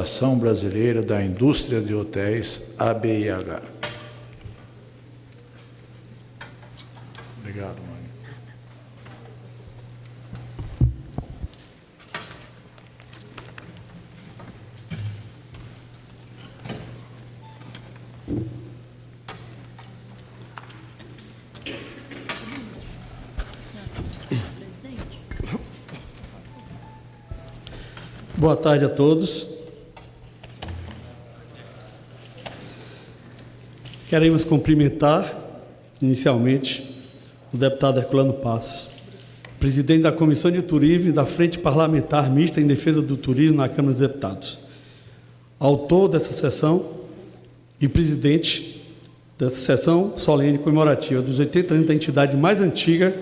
Associação Brasileira da Indústria de Hotéis, ABIH. Obrigado, mãe. Boa tarde a todos. Queremos cumprimentar, inicialmente, o deputado Herculano Passos, presidente da Comissão de Turismo e da Frente Parlamentar Mista em Defesa do Turismo na Câmara dos Deputados, autor dessa sessão e presidente dessa sessão solene comemorativa dos 80 anos da entidade mais antiga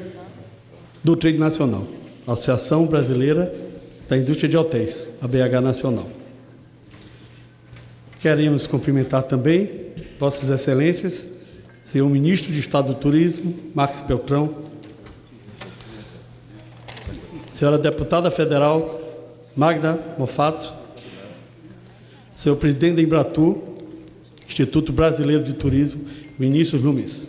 do trade nacional, a Associação Brasileira da Indústria de Hotéis, ABIH Nacional. Queremos cumprimentar também Vossas Excelências, senhor Ministro de Estado do Turismo, Marcos Beltrão, senhora Deputada Federal Magda Mofato, senhor Presidente da Embratur, Instituto Brasileiro de Turismo, Vinícius Lumes.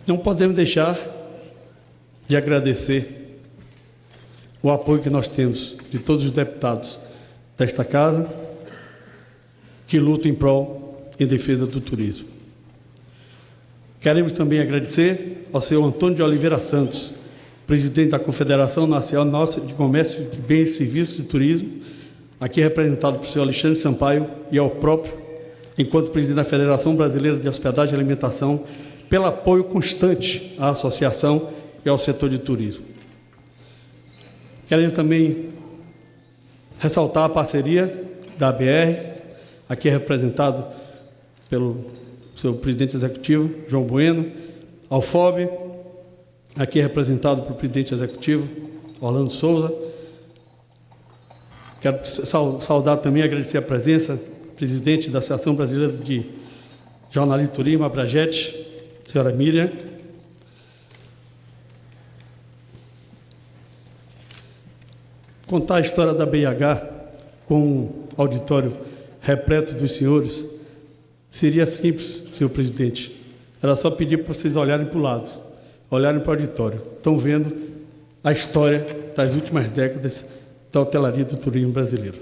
Não podemos deixar de agradecer o apoio que nós temos de todos os deputados desta casa que lutam em prol, em defesa do turismo. Queremos também agradecer ao senhor Antônio de Oliveira Santos, presidente da Confederação Nacional de Comércio de Bens e Serviços de Turismo, aqui representado pelo senhor Alexandre Sampaio, e ao próprio, enquanto presidente da Federação Brasileira de Hospedagem e Alimentação, pelo apoio constante à associação e ao setor de turismo. Queremos também ressaltar a parceria da ABR, aqui representado pelo seu presidente executivo, João Bueno, ao FOB, aqui representado pelo presidente executivo, Orlando Souza. Quero saudar também e agradecer a presença do presidente da Associação Brasileira de Jornalismo e Turismo, Abragete, senhora Miriam. Contar a história da BIH com um auditório repleto dos senhores seria simples, senhor presidente. Era só pedir para vocês olharem para o lado, olharem para o auditório. Estão vendo a história das últimas décadas da hotelaria do turismo brasileiro.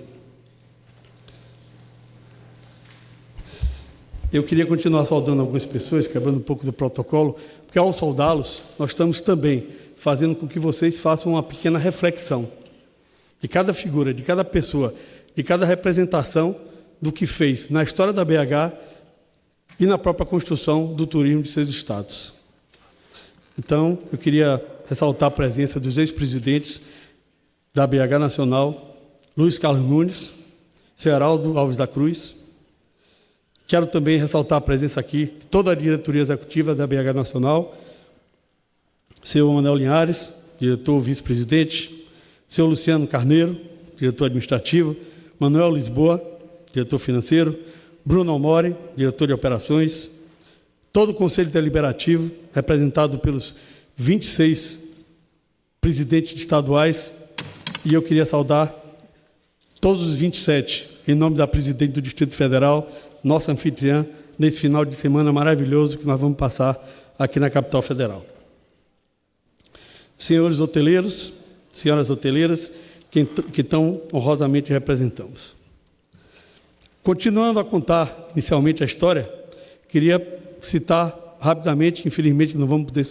Eu queria continuar saudando algumas pessoas, quebrando um pouco do protocolo, porque ao saudá-los, nós estamos também fazendo com que vocês façam uma pequena reflexão de cada figura, de cada pessoa, de cada representação do que fez na história da BH e na própria construção do turismo de seus estados. Então, eu queria ressaltar a presença dos ex-presidentes da BH Nacional, Luiz Carlos Nunes, senhor Heraldo Alves da Cruz. Quero também ressaltar a presença aqui de toda a diretoria executiva da BH Nacional, senhor Manuel Linhares, diretor vice-presidente, senhor Luciano Carneiro, diretor administrativo, Manuel Lisboa, diretor financeiro, Bruno Almori, diretor de operações, todo o Conselho Deliberativo, representado pelos 26 presidentes estaduais, e eu queria saudar todos os 27, em nome da presidente do Distrito Federal, nossa anfitriã, nesse final de semana maravilhoso que nós vamos passar aqui na capital federal. Senhores hoteleiros, senhoras hoteleiras, que tão honrosamente representamos. Continuando a contar inicialmente a história, queria citar rapidamente, infelizmente não vamos poder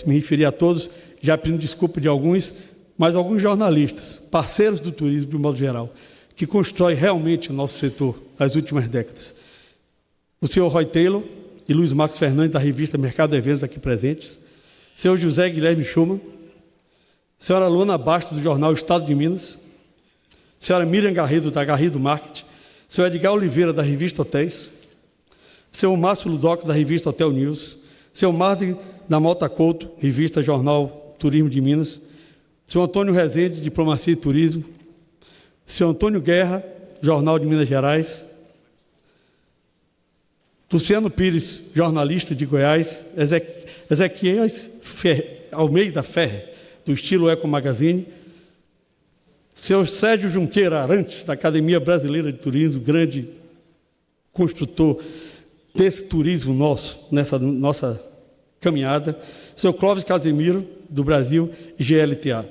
me referir a todos, já pedindo desculpa de alguns, mas alguns jornalistas, parceiros do turismo de um modo geral, que constrói realmente o nosso setor nas últimas décadas. O senhor Roy Taylor e Luiz Marcos Fernandes, da revista Mercado Eventos, aqui presentes, senhor José Guilherme Schumann, senhora Luana Bastos, do jornal Estado de Minas, senhora Miriam Garrido, da Garrido Marketing, senhor Edgar Oliveira, da revista Hotéis, senhor Márcio Ludoco, da revista Hotel News, senhor Marden, da Mota Couto, revista Jornal Turismo de Minas, senhor Antônio Rezende, Diplomacia e Turismo, senhor Antônio Guerra, Jornal de Minas Gerais, Luciano Pires, jornalista de Goiás, Ezequiel Almeida Ferre, do estilo Eco Magazine, seu Sérgio Junqueira Arantes, da Academia Brasileira de Turismo, grande construtor desse turismo nosso, nessa nossa caminhada, seu Clóvis Casimiro, do Brasil, e GLTA.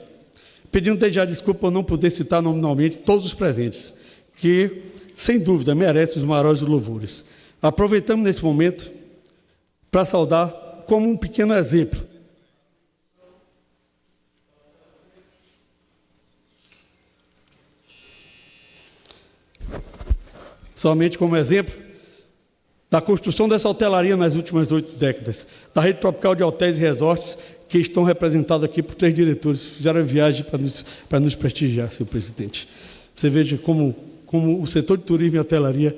Pedindo desde já desculpa por não poder citar nominalmente todos os presentes, que, sem dúvida, merecem os maiores louvores. Aproveitamos nesse momento para saudar como um pequeno exemplo. Somente como exemplo da construção dessa hotelaria nas últimas 8 décadas, da rede tropical de hotéis e resorts, que estão representados aqui por 3 diretores, que fizeram a viagem para nos prestigiar, senhor presidente. Você veja como o setor de turismo e hotelaria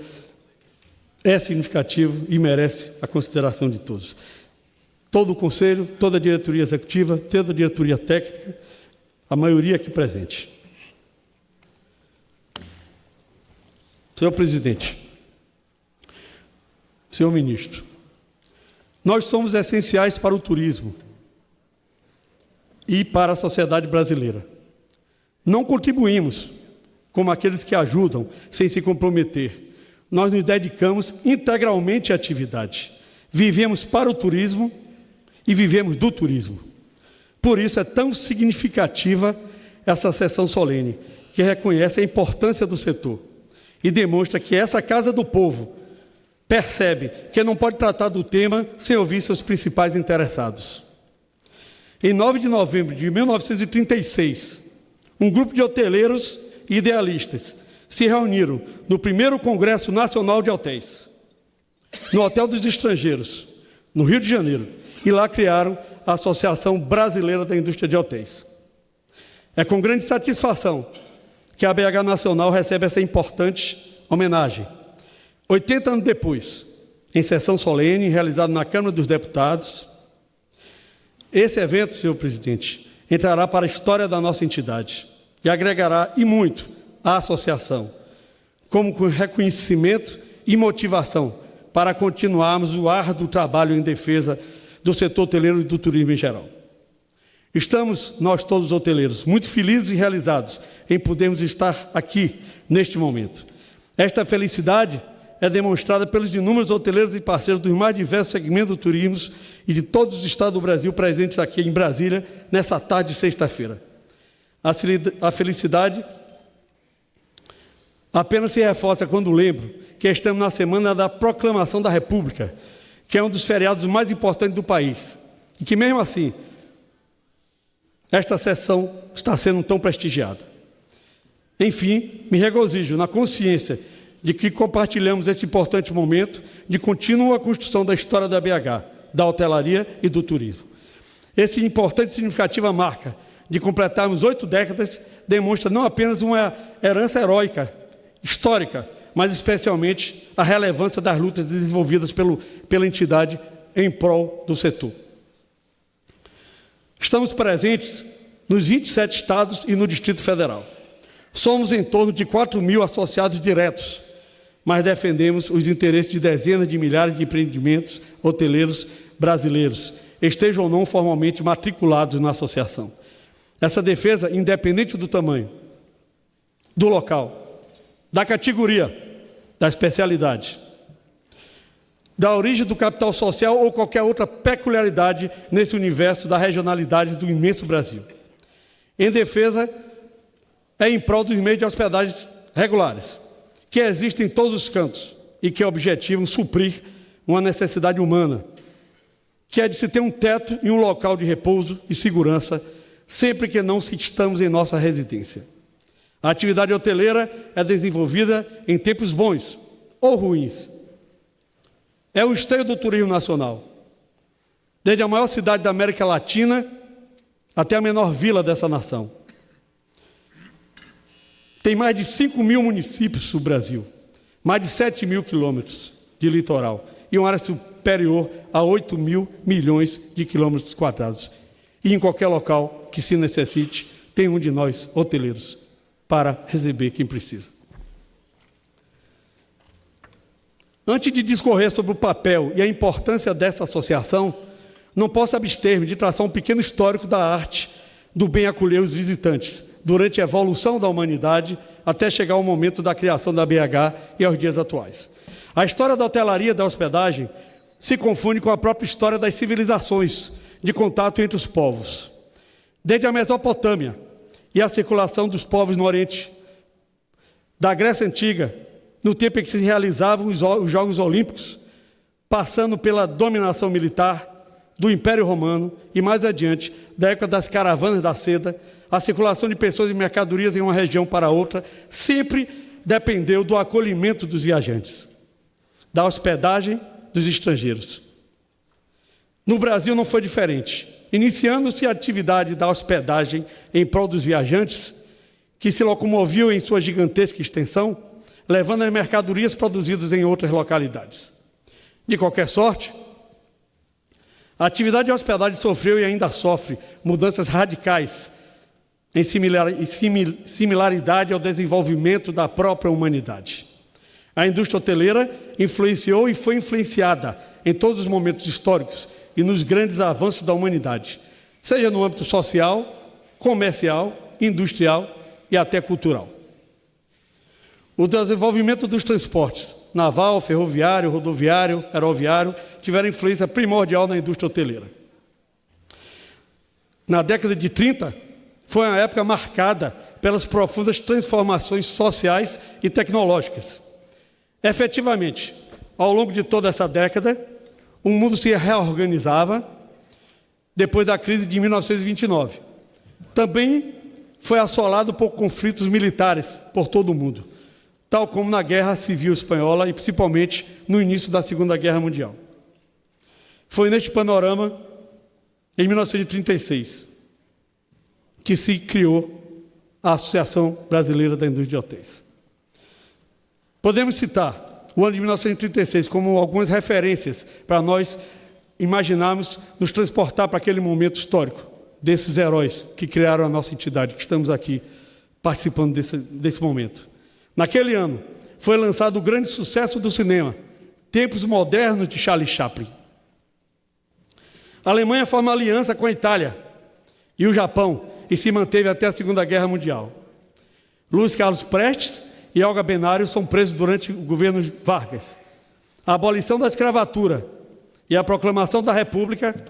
é significativo e merece a consideração de todos. Todo o conselho, toda a diretoria executiva, toda a diretoria técnica, a maioria aqui presente. Senhor presidente, senhor ministro, nós somos essenciais para o turismo e para a sociedade brasileira. Não contribuímos como aqueles que ajudam sem se comprometer. Nós nos dedicamos integralmente à atividade. Vivemos para o turismo e vivemos do turismo. Por isso é tão significativa essa sessão solene, que reconhece a importância do setor e demonstra que essa Casa do Povo percebe que não pode tratar do tema sem ouvir seus principais interessados. Em 9 de novembro de 1936, um grupo de hoteleiros e idealistas se reuniram no primeiro Congresso Nacional de Hotéis, no Hotel dos Estrangeiros, no Rio de Janeiro, e lá criaram a Associação Brasileira da Indústria de Hotéis. É com grande satisfação que a BH Nacional recebe essa importante homenagem. 80 anos depois, em sessão solene, realizada na Câmara dos Deputados, esse evento, senhor presidente, entrará para a história da nossa entidade e agregará, e muito, à associação, como com reconhecimento e motivação para continuarmos o árduo trabalho em defesa do setor hoteleiro e do turismo em geral. Estamos, nós todos os hoteleiros, muito felizes e realizados em podermos estar aqui neste momento. Esta felicidade é demonstrada pelos inúmeros hoteleiros e parceiros dos mais diversos segmentos do turismo e de todos os estados do Brasil presentes aqui em Brasília, nessa tarde de sexta-feira. A felicidade apenas se reforça quando lembro que estamos na semana da Proclamação da República, que é um dos feriados mais importantes do país, e que, mesmo assim, esta sessão está sendo tão prestigiada. Enfim, me regozijo na consciência de que compartilhamos esse importante momento de contínua construção da história da BH, da hotelaria e do turismo. Esse importante e significativa marca de completarmos 8 décadas demonstra não apenas uma herança heróica, histórica, mas especialmente a relevância das lutas desenvolvidas pela entidade em prol do setor. Estamos presentes nos 27 estados e no Distrito Federal. Somos em torno de 4.000 associados diretos, mas defendemos os interesses de dezenas de milhares de empreendimentos hoteleiros brasileiros, estejam ou não formalmente matriculados na associação. Essa defesa, independente do tamanho, do local, da categoria, da especialidade, da origem do capital social ou qualquer outra peculiaridade nesse universo da regionalidade do imenso Brasil. Em defesa, é em prol dos meios de hospedagens regulares, que existem em todos os cantos e que objetivam suprir uma necessidade humana, que é de se ter um teto e um local de repouso e segurança, sempre que não estamos em nossa residência. A atividade hoteleira é desenvolvida em tempos bons ou ruins. É o esteio do turismo nacional. Desde a maior cidade da América Latina até a menor vila dessa nação. Tem mais de 5.000 municípios no Brasil, mais de 7.000 quilômetros de litoral e uma área superior a 8.000 milhões de quilômetros quadrados. E em qualquer local que se necessite, tem um de nós, hoteleiros, para receber quem precisa. Antes de discorrer sobre o papel e a importância dessa associação, não posso abster-me de traçar um pequeno histórico da arte do bem acolher os visitantes, durante a evolução da humanidade, até chegar ao momento da criação da BH e aos dias atuais. A história da hotelaria e da hospedagem se confunde com a própria história das civilizações de contato entre os povos. Desde a Mesopotâmia e a circulação dos povos no Oriente, da Grécia Antiga, no tempo em que se realizavam os Jogos Olímpicos, passando pela dominação militar do Império Romano e, mais adiante, da época das caravanas da seda, a circulação de pessoas e mercadorias em uma região para outra sempre dependeu do acolhimento dos viajantes, da hospedagem dos estrangeiros. No Brasil não foi diferente. Iniciando-se a atividade da hospedagem em prol dos viajantes, que se locomoviam em sua gigantesca extensão, levando as mercadorias produzidas em outras localidades. De qualquer sorte, a atividade de hospedagem sofreu e ainda sofre mudanças radicais em similaridade ao desenvolvimento da própria humanidade. A indústria hoteleira influenciou e foi influenciada em todos os momentos históricos e nos grandes avanços da humanidade, seja no âmbito social, comercial, industrial e até cultural. O desenvolvimento dos transportes naval, ferroviário, rodoviário, aeroviário tiveram influência primordial na indústria hoteleira. Na década de 30, foi uma época marcada pelas profundas transformações sociais e tecnológicas. Efetivamente, ao longo de toda essa década, o mundo se reorganizava depois da crise de 1929. Também foi assolado por conflitos militares por todo o mundo, tal como na Guerra Civil Espanhola e principalmente no início da Segunda Guerra Mundial. Foi neste panorama, em 1936, que se criou a Associação Brasileira da Indústria de Hotéis. Podemos citar o ano de 1936 como algumas referências para nós imaginarmos nos transportar para aquele momento histórico desses heróis que criaram a nossa entidade, que estamos aqui participando desse momento. Naquele ano, foi lançado o grande sucesso do cinema, Tempos Modernos, de Charlie Chaplin. A Alemanha forma aliança com a Itália e o Japão e se manteve até a Segunda Guerra Mundial. Luiz Carlos Prestes e Olga Benário são presos durante o governo Vargas. A abolição da escravatura e a proclamação da República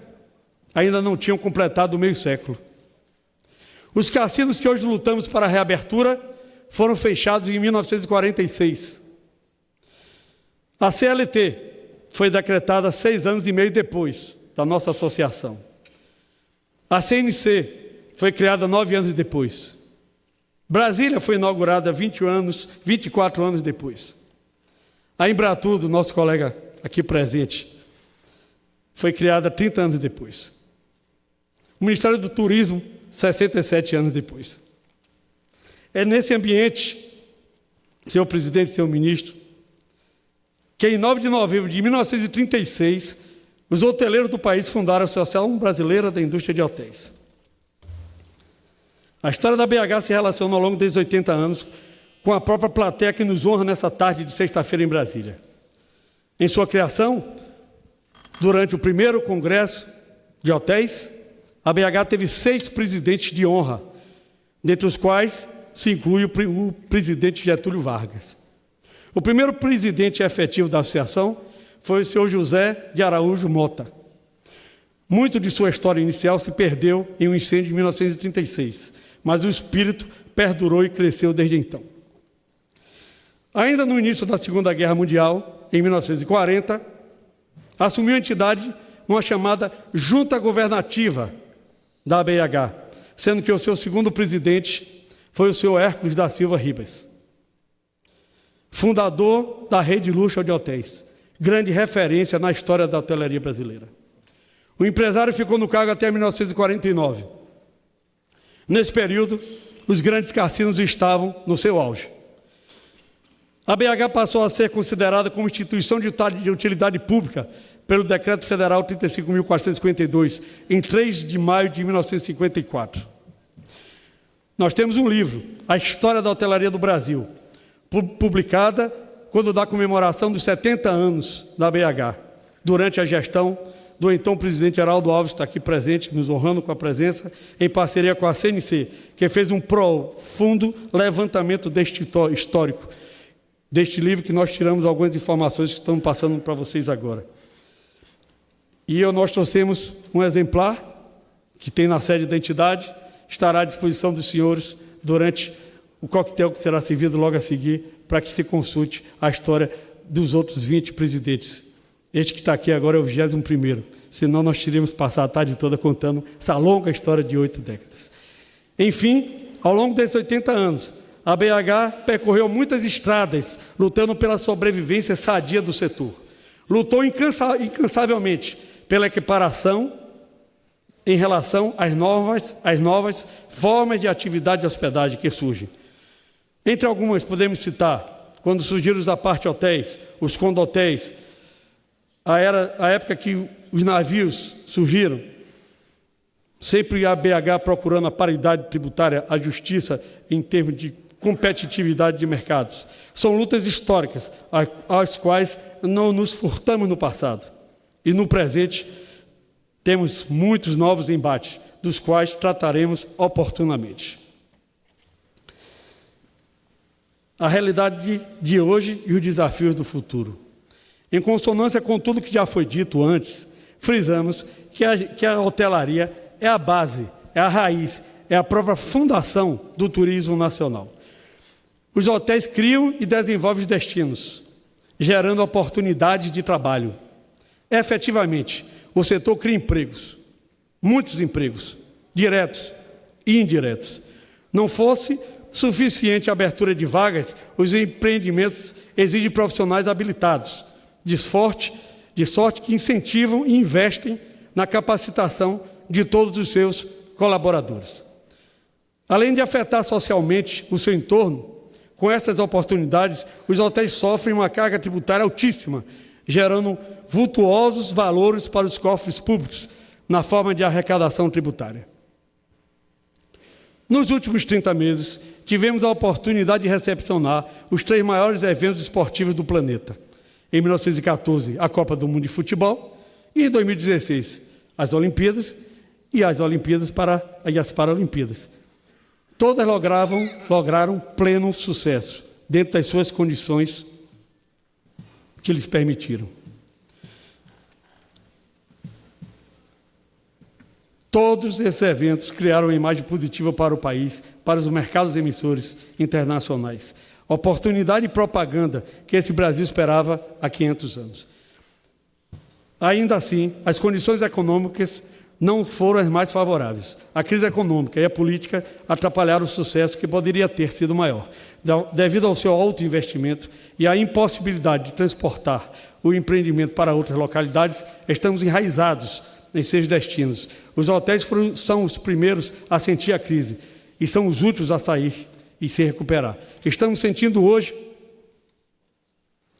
ainda não tinham completado o meio século. Os cassinos que hoje lutamos para a reabertura foram fechados em 1946. A CLT foi decretada 6 anos e meio depois da nossa associação. A CNC foi criada 9 anos depois. Brasília foi inaugurada 24 anos depois. A Embratur, do nosso colega aqui presente, foi criada 30 anos depois. O Ministério do Turismo, 67 anos depois. É nesse ambiente, senhor presidente, senhor ministro, que em 9 de novembro de 1936, os hoteleiros do país fundaram a Associação Brasileira da Indústria de Hotéis. A história da BH se relaciona ao longo desses 80 anos com a própria plateia que nos honra nessa tarde de sexta-feira em Brasília. Em sua criação, durante o primeiro Congresso de Hotéis, a BH teve 6 presidentes de honra, dentre os quais se inclui o presidente Getúlio Vargas. O primeiro presidente efetivo da associação foi o senhor José de Araújo Mota. Muito de sua história inicial se perdeu em um incêndio de 1936, mas o espírito perdurou e cresceu desde então. Ainda no início da Segunda Guerra Mundial, em 1940, assumiu a entidade uma chamada Junta Governativa da BH, sendo que o seu segundo presidente foi o senhor Hércules da Silva Ribas, fundador da Rede Luxo de Hotéis, grande referência na história da hotelaria brasileira. O empresário ficou no cargo até 1949. Nesse período, os grandes cassinos estavam no seu auge. A BH passou a ser considerada como instituição de utilidade pública pelo Decreto Federal 35.452, em 3 de maio de 1954. Nós temos um livro, A História da Hotelaria do Brasil, publicada quando da comemoração dos 70 anos da BH, durante a gestão do então presidente Geraldo Alves, que está aqui presente, nos honrando com a presença, em parceria com a CNC, que fez um profundo levantamento deste histórico, deste livro que nós tiramos algumas informações que estamos passando para vocês agora. E nós trouxemos um exemplar, que tem na sede da entidade, estará à disposição dos senhores durante o coquetel que será servido logo a seguir, para que se consulte a história dos outros 20 presidentes. Este que está aqui agora é o 21º, senão nós teríamos passado a tarde toda contando essa longa história de 8 décadas. Enfim, ao longo desses 80 anos, a BH percorreu muitas estradas, lutando pela sobrevivência sadia do setor. Lutou incansavelmente pela equiparação em relação às novas formas de atividade de hospedagem que surgem. Entre algumas, podemos citar, quando surgiram os apart-hotéis, os condotéis, a época que os navios surgiram, sempre a BH procurando a paridade tributária, a justiça em termos de competitividade de mercados. São lutas históricas, às quais não nos furtamos no passado. E no presente, temos muitos novos embates, dos quais trataremos oportunamente. A realidade de hoje e os desafios do futuro. Em consonância com tudo que já foi dito antes, frisamos que a hotelaria é a base, é a raiz, é a própria fundação do turismo nacional. Os hotéis criam e desenvolvem os destinos, gerando oportunidades de trabalho. Efetivamente, o setor cria empregos, muitos empregos, diretos e indiretos. Não fosse suficiente a abertura de vagas, os empreendimentos exigem profissionais habilitados, de sorte que incentivam e investem na capacitação de todos os seus colaboradores. Além de afetar socialmente o seu entorno, com essas oportunidades, os hotéis sofrem uma carga tributária altíssima, gerando vultuosos valores para os cofres públicos, na forma de arrecadação tributária. Nos últimos 30 meses, tivemos a oportunidade de recepcionar os 3 maiores eventos esportivos do planeta. Em 1914, a Copa do Mundo de Futebol, e em 2016, as Olimpíadas e as Paralimpíadas. Todas lograram pleno sucesso, dentro das suas condições que lhes permitiram. Todos esses eventos criaram uma imagem positiva para o país, para os mercados emissores internacionais. Oportunidade e propaganda que esse Brasil esperava há 500 anos. Ainda assim, as condições econômicas não foram as mais favoráveis. A crise econômica e a política atrapalharam o sucesso que poderia ter sido maior. Devido ao seu alto investimento e à impossibilidade de transportar o empreendimento para outras localidades, estamos enraizados em seus destinos. Os hotéis são os primeiros a sentir a crise e são os últimos a sair e se recuperar. Estamos sentindo hoje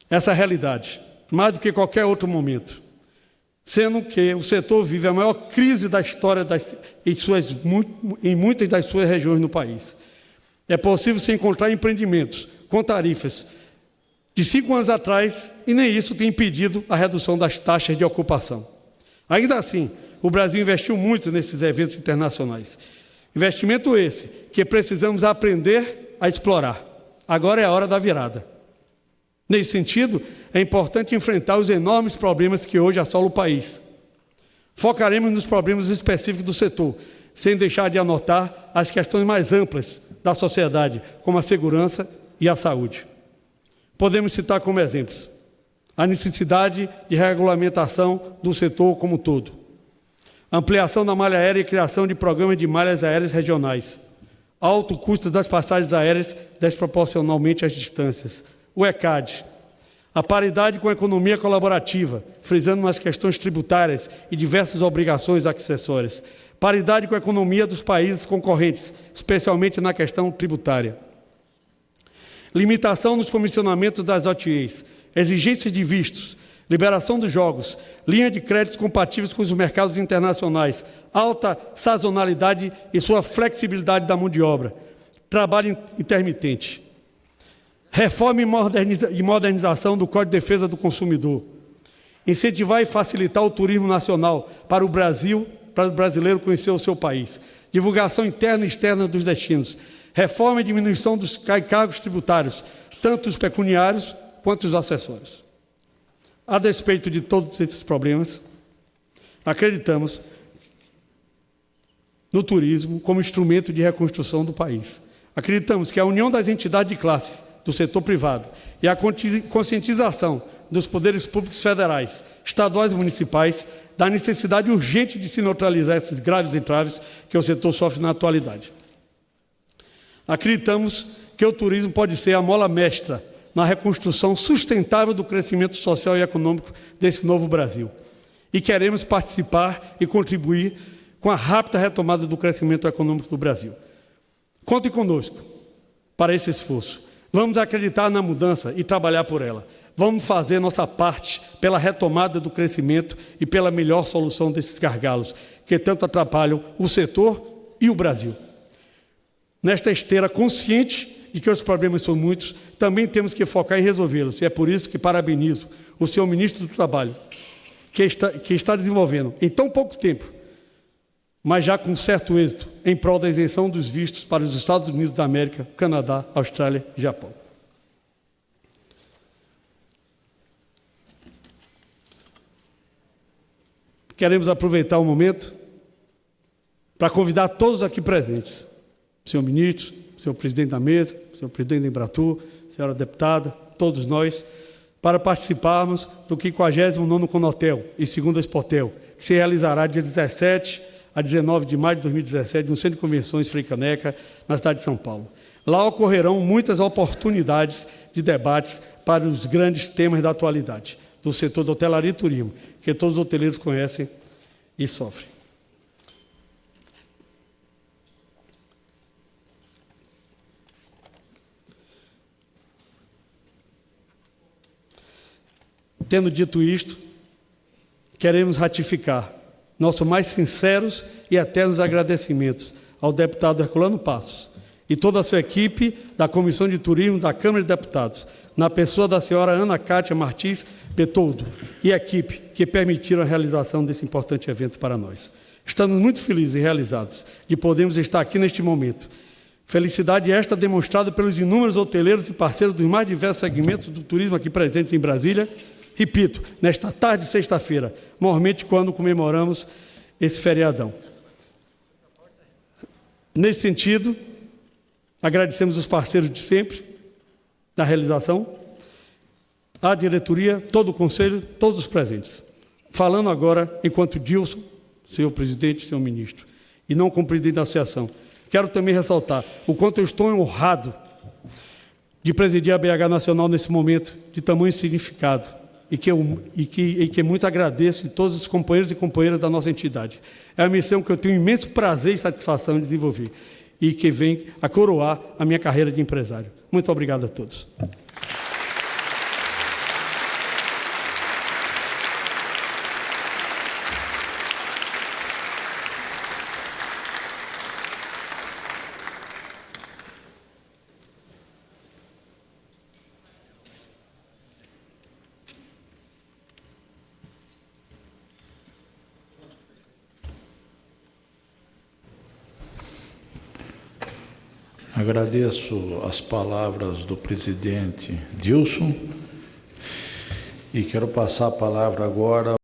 essa realidade, mais do que qualquer outro momento, sendo que o setor vive a maior crise da história em muitas das suas regiões no país. É possível se encontrar empreendimentos com tarifas de 5 anos atrás e nem isso tem impedido a redução das taxas de ocupação. Ainda assim, o Brasil investiu muito nesses eventos internacionais. Investimento esse que precisamos aprender a explorar. Agora é a hora da virada. Nesse sentido, é importante enfrentar os enormes problemas que hoje assolam o país. Focaremos nos problemas específicos do setor, sem deixar de anotar as questões mais amplas da sociedade, como a segurança e a saúde. Podemos citar como exemplos a necessidade de regulamentação do setor como um todo, ampliação da malha aérea e criação de programas de malhas aéreas regionais, alto custo das passagens aéreas desproporcionalmente às distâncias, o ECAD, a paridade com a economia colaborativa, frisando nas questões tributárias e diversas obrigações acessórias, paridade com a economia dos países concorrentes, especialmente na questão tributária, limitação nos comissionamentos das OTAs, exigências de vistos, liberação dos jogos, linha de créditos compatíveis com os mercados internacionais, alta sazonalidade e sua flexibilidade da mão de obra, trabalho intermitente. Reforma e modernização do Código de Defesa do Consumidor. Incentivar e facilitar o turismo nacional para o Brasil, para o brasileiro conhecer o seu país. Divulgação interna e externa dos destinos. Reforma e diminuição dos encargos tributários, tanto os pecuniários quanto os acessórios. A despeito de todos esses problemas, acreditamos no turismo como instrumento de reconstrução do país. Acreditamos que a união das entidades de classe do setor privado e a conscientização dos poderes públicos federais, estaduais e municipais da necessidade urgente de se neutralizar esses graves entraves que o setor sofre na atualidade. Acreditamos que o turismo pode ser a mola mestra na reconstrução sustentável do crescimento social e econômico desse novo Brasil. E queremos participar e contribuir com a rápida retomada do crescimento econômico do Brasil. Contem conosco para esse esforço. Vamos acreditar na mudança e trabalhar por ela. Vamos fazer nossa parte pela retomada do crescimento e pela melhor solução desses gargalos que tanto atrapalham o setor e o Brasil. Nesta esteira consciente de que os problemas são muitos, também temos que focar em resolvê-los. E é por isso que parabenizo o senhor ministro do Trabalho, que está desenvolvendo em tão pouco tempo, mas já com certo êxito, em prol da isenção dos vistos para os Estados Unidos da América, Canadá, Austrália e Japão. Queremos aproveitar o momento para convidar todos aqui presentes, senhor ministro, senhor presidente da mesa, senhor presidente da Embratur, senhora deputada, todos nós, para participarmos do 59º Conotel e 2º Expotel, que se realizará dia 17 a 19 de maio de 2017, no Centro de Convenções Frei Caneca, na cidade de São Paulo. Lá ocorrerão muitas oportunidades de debates para os grandes temas da atualidade, do setor da hotelaria e turismo, que todos os hoteleiros conhecem e sofrem. Tendo dito isto, queremos ratificar nossos mais sinceros e eternos agradecimentos ao deputado Herculano Passos e toda a sua equipe da Comissão de Turismo da Câmara de Deputados, na pessoa da senhora Ana Cátia Martins Betoldo e a equipe que permitiram a realização desse importante evento para nós. Estamos muito felizes e realizados de podermos estar aqui neste momento. Felicidade esta demonstrada pelos inúmeros hoteleiros e parceiros dos mais diversos segmentos do turismo aqui presentes em Brasília. Repito, nesta tarde de sexta-feira, normalmente quando comemoramos esse feriadão. Nesse sentido, agradecemos os parceiros de sempre da realização, a diretoria, todo o conselho, todos os presentes. Falando agora, enquanto Dilson, senhor presidente, senhor ministro, e não como presidente da associação, quero também ressaltar o quanto eu estou honrado de presidir a BH Nacional nesse momento de tamanho significado, e que muito agradeço a todos os companheiros e companheiras da nossa entidade. É uma missão que eu tenho imenso prazer e satisfação em desenvolver e que vem a coroar a minha carreira de empresário. Muito obrigado a todos. Agradeço as palavras do presidente Dilson e quero passar a palavra agora